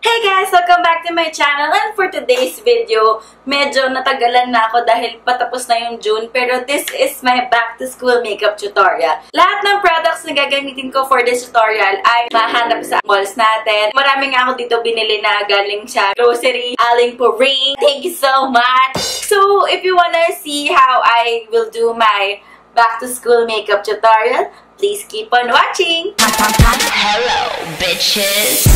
Hey guys! Welcome back to my channel, and for today's video, medyo natagalan na ako dahil patapos na yung June, pero this is my back to school makeup tutorial. Lahat ng products na gagamitin ko for this tutorial ay mahanap sa malls natin. Marami nga ako dito binili na galing sa grocery, Aling Puring. Thank you so much! So, if you wanna see how I will do my back to school makeup tutorial, please keep on watching! Hello, bitches!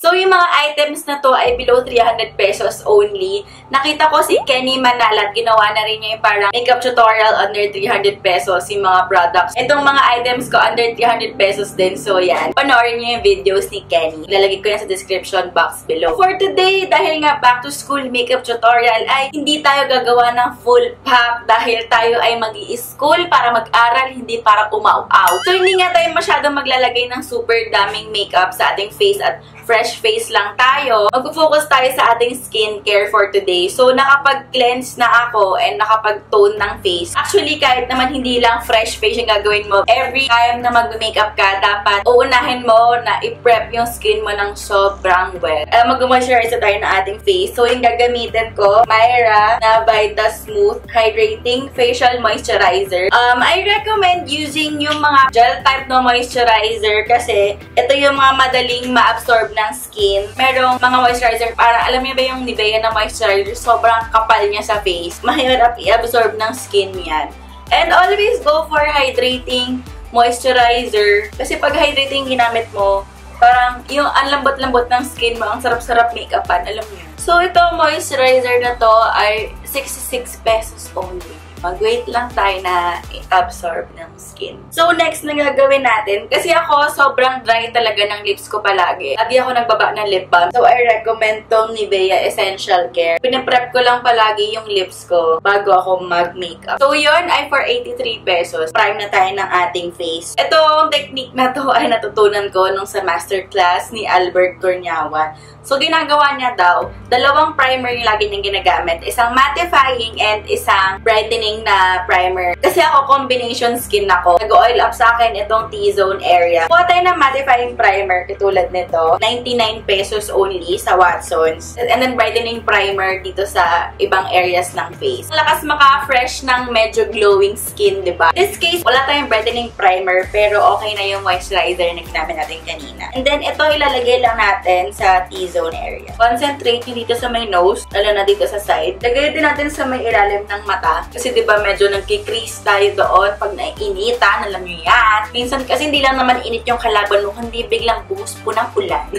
So, yung mga items na to ay below 300 pesos only. Nakita ko si Kenny Manalat, ginawa na rin niya yung parang makeup tutorial under 300 pesos yung mga products. Itong mga items ko under 300 pesos din. So, yan. Panoorin niyo yung videos ni Kenny. Lalagay ko yan sa description box below. For today, dahil nga back to school makeup tutorial, ay hindi tayo gagawa ng full pack dahil tayo ay mag-i-school para mag-aral, hindi para umaw-aw. So, hindi nga tayo masyadong maglalagay ng super daming makeup sa ating face at fresh face lang tayo. Mag-focus tayo sa ating skincare for today. So, nakapag-cleanse na ako and nakapag-tone ng face. Actually, kahit naman hindi lang fresh face yung gagawin mo, every time na mag-makeup ka, dapat uunahin mo na i-prep yung skin mo ng sobrang wet. Mag-moisturize tayo ng ating face. So, yung gagamitin ko, Myra na Vita Smooth Hydrating Facial Moisturizer. I recommend using yung mga gel type na moisturizer kasi ito yung mga madaling ma-absorb ng skin. Merong mga moisturizer, para alam niyo ba yung Nivea na moisturizer, sobrang kapal niya sa face. Mahirap i-absorb ng skin yan. And always go for hydrating moisturizer. Kasi pag hydrating ginamit mo, parang yung ang lambot-lambot ng skin mo, ang sarap-sarap make-upan, alam niyo. So, ito moisturizer na to ay 66 pesos only. Mag-wait lang tayo na i-absorb ng skin. So, next na gagawin natin, kasi ako sobrang dry talaga ng lips ko palagi. Lagi ako nagbaba ng lip balm. So, I recommend tong Nivea Essential Care. Pinaprep ko lang palagi yung lips ko bago ako mag-makeup. So, yun ay for 83 pesos. Prime na tayo ng ating face. Itong technique na to ay natutunan ko nung sa masterclass ni Albert Cornyawan. So, ginagawa niya daw, dalawang primer yung lagi niyang ginagamit. Isang mattifying and isang brightening na primer. Kasi ako, combination skin ako. Nag-oil up sa akin itong T-zone area. Kuha tayo ng mattifying primer, katulad nito. 99 pesos only sa Watsons. And then, brightening primer dito sa ibang areas ng face. Lakas maka-fresh ng medyo glowing skin, diba? In this case, wala tayong brightening primer, pero okay na yung moisturizer na ginamit natin kanina. And then, ito ilalagay lang natin sa T-zone area. Concentrate nyo dito sa may nose, lalo na dito sa side. Lagay din natin sa may ilalim ng mata. Kasi diba medyo nagkikrease tayo doon pag naiinitan, alam nyo yan. Minsan kasi hindi lang naman init yung kalaban mo, hindi biglang buhos po ng ulan.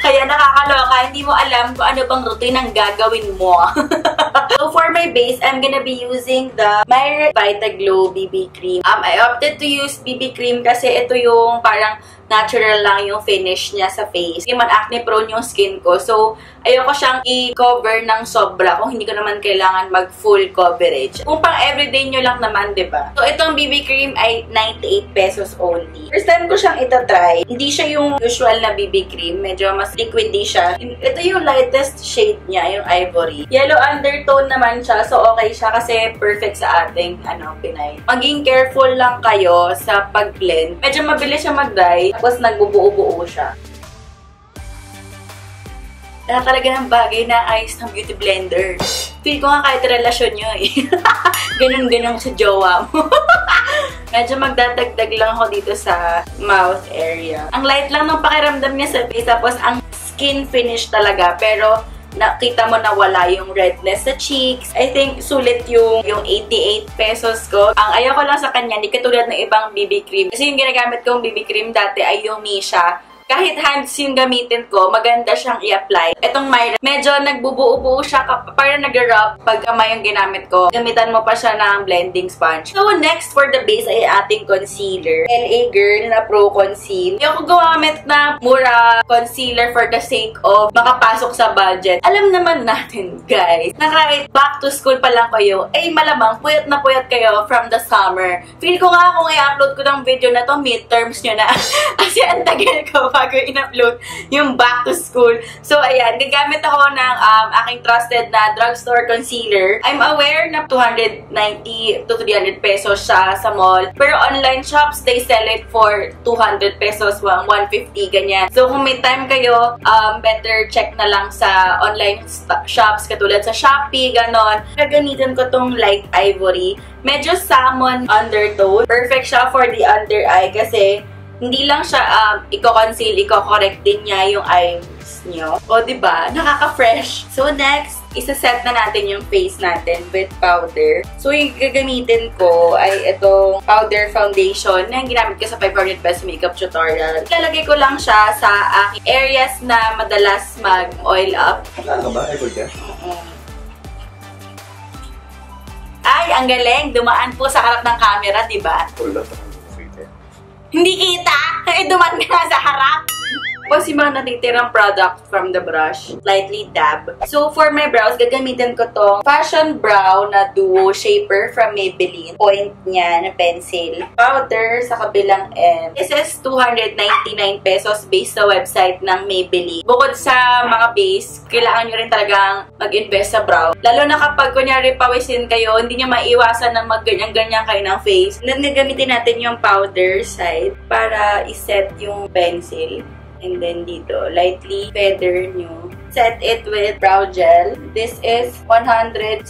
Kaya nakakaloka, hindi mo alam kung ano bang routine ang gagawin mo. So for my base, I'm gonna be using the Myra Vita Glow BB Cream. I opted to use BB Cream kasi ito yung parang natural lang yung finish niya sa face. Hindi man acne prone yung skin ko. So, ayoko siyang i-cover ng sobra kung hindi ko naman kailangan mag-full coverage. Kung pang everyday nyo lang naman, diba? So, itong BB cream ay 98 pesos only. First time ko siyang itatry. Hindi siya yung usual na BB cream. Medyo mas liquidy siya. Ito yung lightest shade niya, yung ivory. Yellow undertone naman siya. So, okay siya kasi perfect sa ating, Pinay. Maging careful lang kayo sa pag-blend. Medyo mabilis siya mag-dry. Tapos nagbubuo-buo siya. Kaya talaga ng bagay na ayos ng beauty blender. Feel ko nga kahit relasyon nyo eh. Ganun-ganun sa jowa mo. Medyo magdadagdag lang ako dito sa mouth area. Ang light lang ng pakiramdam niya sa face. Tapos ang skin finish talaga. Pero nakita mo na wala yung redness sa cheeks. I think sulit yung 88 pesos ko. Ang ayaw ko lang sa kanya, hindi katulad ng ibang BB cream. Kasi yung ginagamit kong BB cream dati ay yung Misha. Kahit hands yung gamitin ko, maganda siyang i-apply. Itong Myra, medyo nagbubuo-buo siya, parang nag-rub pag kamay yung ginamit ko. Gamitan mo pa siya ng blending sponge. So, next for the base ay ating concealer. LA Girl na Pro Conceal. Yung ko gumamit na mura concealer for the sake of makapasok sa budget. Alam naman natin, guys, na kahit back to school pa lang kayo, ay malamang puyat na puyat kayo from the summer. Feel ko nga kung i-upload ko ng video na to, midterms nyo na. Kasi ang tagal ko bago in-upload yung back to school. So, ayan, gagamit ako ng aking trusted na drugstore concealer. I'm aware na 290 to 300 pesos siya sa mall. Pero online shops, they sell it for 200 pesos, 150, ganyan. So, kung may time kayo, better check na lang sa online shops, katulad sa Shopee, ganon. Gagamitin ko tong light ivory. Medyo salmon undertone. Perfect siya for the under eye kasi hindi lang siya i-conceal, i-correct din niya yung eyes nyo. O, diba? Nakaka-fresh. So, next, isa-set na natin yung face natin with powder. So, yung gagamitin ko ay itong powder foundation na yung ginamit ko sa 500 pesos makeup tutorial. Lalagay ko lang siya sa aking areas na madalas mag-oil up. Ano ba? Ego dyan? Ay, ang galing! Dumaan po sa harap ng camera, diba? Hindi kita! Eh, dumaan ka sa harap! Tapos yung mga natitirang product from the brush, lightly dab. So, for my brows, gagamitin ko tong Fashion Brow na Duo Shaper from Maybelline. Point niya na pencil. Powder sa kabilang end. This is 299 pesos based sa website ng Maybelline. Bukod sa mga base, kailangan nyo rin talagang mag-invest sa brow. Lalo na kapag kunyari pawisin kayo, hindi nyo maiwasan na mag-ganyan-ganyan kayo ng face. Then, gagamitin natin yung powder side para iset yung pencil. And then dito, lightly feather nyo. Set it with brow gel. This is 170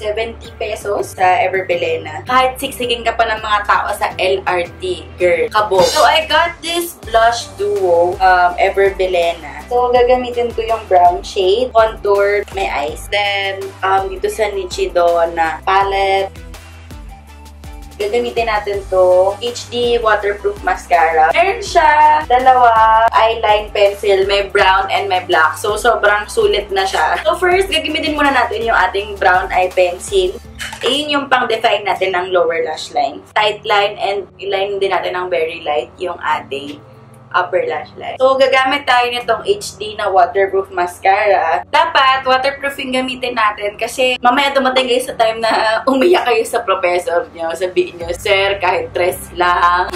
pesos sa Everbelena. Kahit siksikin ka pa ng mga tao sa LRT, girl. Kabog. So, I got this blush duo, Everbelena. So, gagamitin ko yung brown shade, contour, may eyes. Then, dito sa Nichidona palette, gagamitin natin to HD waterproof mascara. Meron siya dalawa eyeline pencil, may brown and may black. So, sobrang sulit na siya. So, first, gagamitin muna natin yung ating brown eye pencil. Ayun yung pang-define natin ng lower lash line. Tight line, and line din natin ng very light yung ating upper lash line. So, gagamit tayo nitong HD na waterproof mascara. Dapat, waterproofing gamitin natin kasi mamaya dumating kayo sa time na umiyak kayo sa professor nyo. Sabihin nyo, sir, kahit dress lang.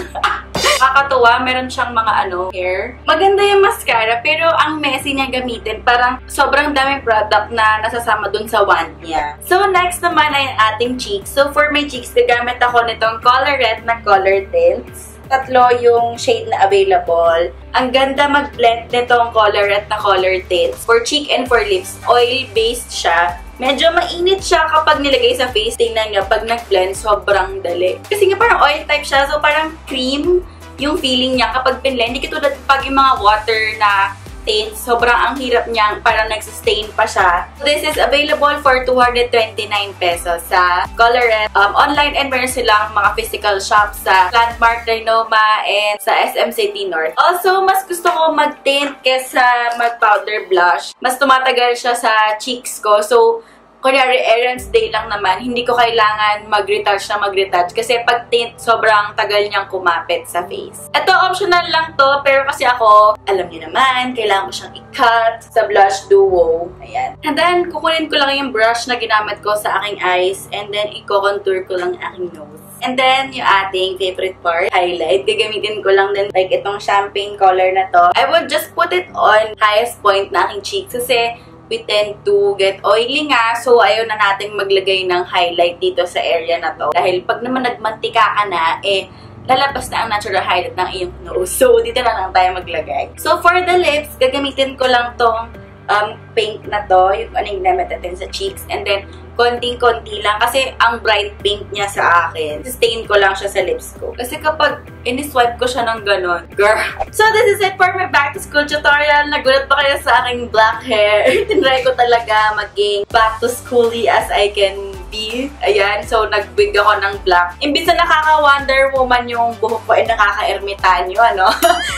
Kakatuwa, meron siyang mga hair. Maganda yung mascara, pero ang messy niya gamitin. Parang sobrang daming product na nasasama dun sa wand niya. So, next naman ay ang ating cheeks. So, for my cheeks, gagamit ako nitong Colorette na Color Tints. Tatlo yung shade na available. Ang ganda mag-blend nitong Colorette na Color Tints. For cheek and for lips, oil-based siya. Medyo mainit siya kapag nilagay sa face. Tingnan nyo, pag nag-blend, sobrang dali. Kasi nga parang oil type siya, so parang cream yung feeling niya kapag pinlend. Hindi katulad pag yung mga water na tints, sobrang ang hirap niyang parang nagsistain pa siya. This is available for 229 pesos sa Colorette. Online, and meron silang mga physical shops sa Landmark, Trinoma, and sa SM City North. Also, mas gusto ko mag-tint kesa mag-powder blush. Mas tumatagal siya sa cheeks ko. So, kunyari, errands day lang naman, hindi ko kailangan mag-retouch na mag-retouch kasi pag tint, sobrang tagal niyang kumapit sa face. Ito, optional lang to, pero kasi ako, alam niyo naman, kailangan ko siyang i-cut sa blush duo. Ayan. And then, kukunin ko lang yung brush na ginamit ko sa aking eyes, and then, i-contour ko lang aking nose. And then, yung ating favorite part, highlight. Gagamitin ko lang din like itong champagne color na to. I would just put it on highest point na aking cheeks kasi we tend to get oily nga. So, ayaw na nating maglagay ng highlight dito sa area na to. Dahil pag naman nagmantika ka na, lalabas na ang natural highlight ng iyong nose. So, dito na lang tayo maglagay. So, for the lips, gagamitin ko lang tong pink na to. Yung anong ginamit natin sa cheeks. And then, konting-konti lang. Kasi, ang bright pink niya sa akin. Sustain ko lang siya sa lips ko. Kasi kapag in-swipe ko siya ng ganon, girl. So, this is it for my back-to-school tutorial. Nagulat ba kayo sa aking black hair? Tinry ko talaga maging back-to-schooly as I can be. Ayan. So, nag-wig ako ng black. Imbis na nakaka-Wonder Woman yung buhok ko, nakaka-ermitanyo, ano?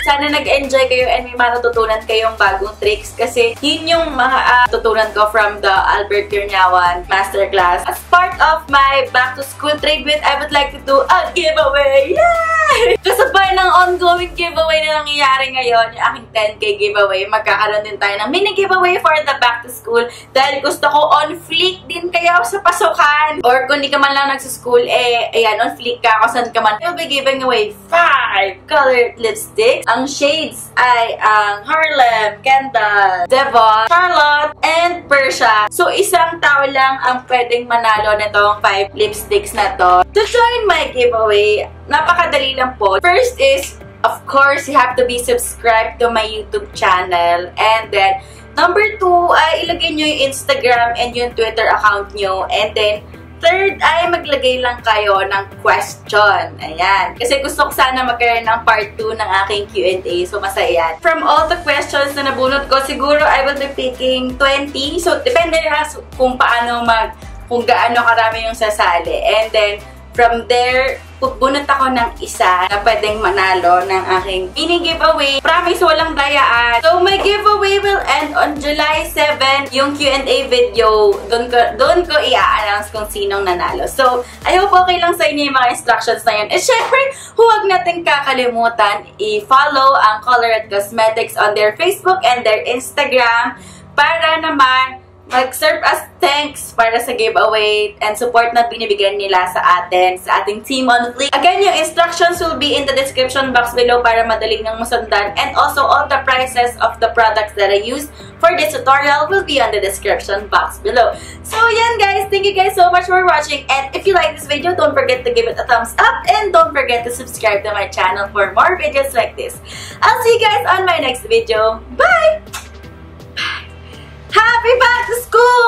Sana nag-enjoy kayo and may matututunan kayong bagong tricks. Kasi, yun yung mga tutunan ko from the Albert Kirniawan Masterclass. As part of my back-to-school trade with, I would like to do a giveaway! Yay! Kasabay ng ongoing giveaway ng mangyayari ngayon, yung aking 10K giveaway, magkakaroon din tayo ng mini giveaway for the back to school dahil gusto ko on fleek din kayo sa pasukan. Or kung di ka man lang nagsuschool, ayan, on fleek ka kung saan ka man. I'll be giving away 5 colored lipsticks. Ang shades ay ang Harlem, Kendall, Devon, Charlotte, and Persia. So, isang tao lang ang pwedeng manalo nitong 5 lipsticks na to. To join my giveaway, napakadali lang po. First is, of course, you have to be subscribed to my YouTube channel. And then, number 2, ay ilagay nyo yung Instagram and yung Twitter account nyo. And then, third ay maglagay lang kayo ng question. Ayan. Kasi gusto ko sana magkaroon ng part 2 ng aking Q&A. So, masaya yan. From all the questions na nabunot ko, siguro I will be picking 20. So, depende na kung paano kung gaano karami yung sasali. And then, from there, bunot ako ng isa na pwedeng manalo ng aking mini giveaway. Promise, walang dayaan. So, my giveaway will end on July 7. Yung Q&A video, doon ko i-announce kung sinong nanalo. So, I hope okay lang sa inyo yung mga instructions na yun. And syempre, huwag natin kakalimutan i-follow ang Colourette Cosmetics on their Facebook and their Instagram para naman mag-serve as thanks para sa giveaway and support na binibigyan nila sa atin, sa ating team on fleek. Again, yung instructions will be in the description box below para madaling nang masundan. And also, all the prices of the products that I used for this tutorial will be on the description box below. So, yan guys. Thank you guys so much for watching. And if you like this video, don't forget to give it a thumbs up. And don't forget to subscribe to my channel for more videos like this. I'll see you guys on my next video. Bye! Happy back to school!